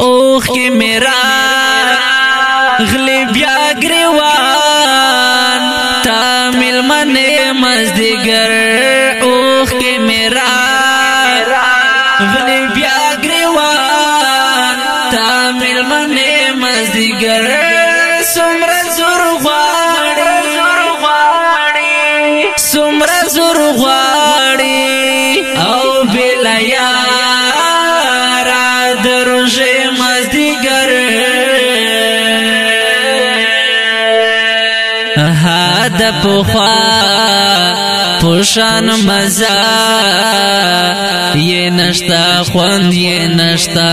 اوخ کی میرا غلی بیا گریوان تامل من مزدگر اوخ کی میرا غلی بیا گریوان تامل من مزدگر سمر زور غواړي سمر زور غواړي او بلا یار دروژه مزدگر هاد پخوا پوشان مزا یہ نشتا خوند یہ نشتا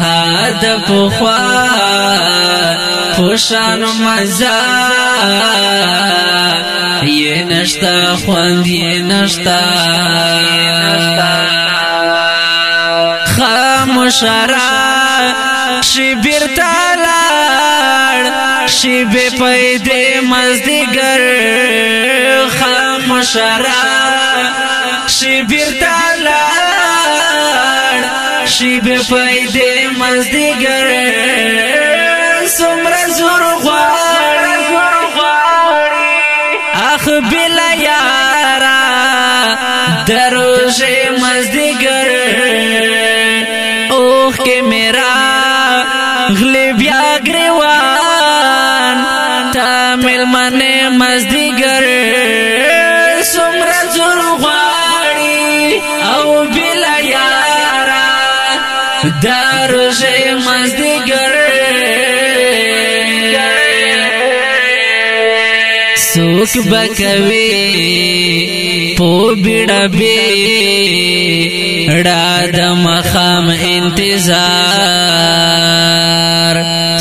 هاد پخوا پوشان مزا یہ نشتا خوند یہ نشتا خاموش را شبیر تالار شب پیدے مزدگر خاموش را شبیر تالار شب پیدے مزدگر سمر زور غواړي اخ بلا یارا دروژه مزدگر اوخ کے میرا غلی بیا گریوان تامل من مزدگر سمر زور غواړي او بلا یارا دروژه مزدگر سوک بکوی پو بیڑا بیڑا دم خام انتظار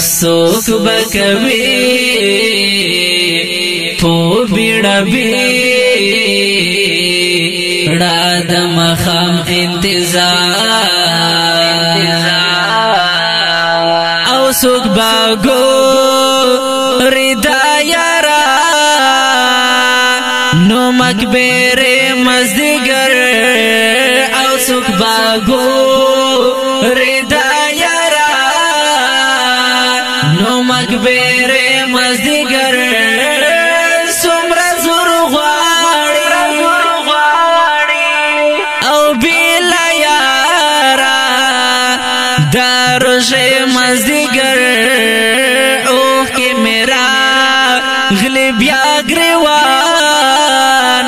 سوک بکوی پو بیڑا بیڑا دم خام انتظار او سوک باگو ردایارا نو مکبر مزدگر او سک باگو ردا یارا نو مکبر مزدگر سمر زور غواړي او بلا یارا دروژه مزدگر اوخ کی میرا غلی بیا گریوان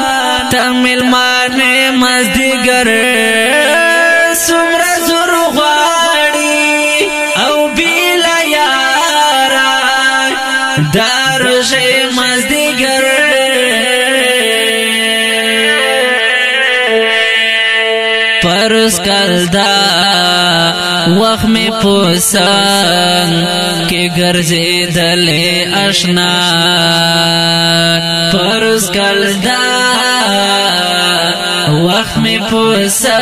تامل مان مزدگر سمر زور غواړي او بلا یارا دروژه مزدگر پرس کلدا وخت میں پوسنگ کے گرزے دلے اشنا پرس کلدا وقت میں پوسنگ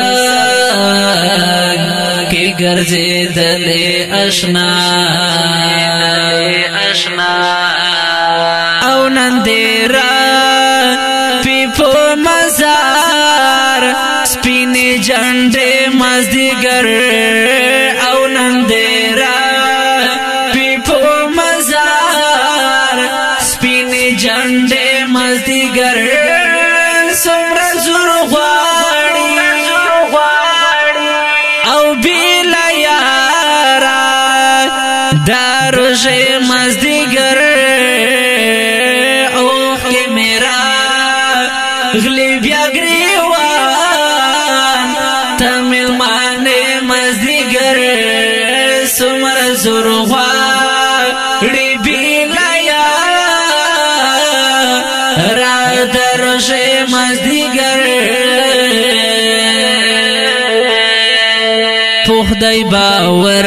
کے گرزے دلے اشنا او نندیرا پیپو مزار سپین جنڈے مزدگر او نندیرا پیپو مزار سپین جنڈے مزدگر سمر زور غواړي او بلا یارا دروژه مزدگر اوخ کی میرا غلی بیا گریوان تامل مان مزدگر سمر زور غواړي بلا یارا دروژه مزدگر پوخ دی باور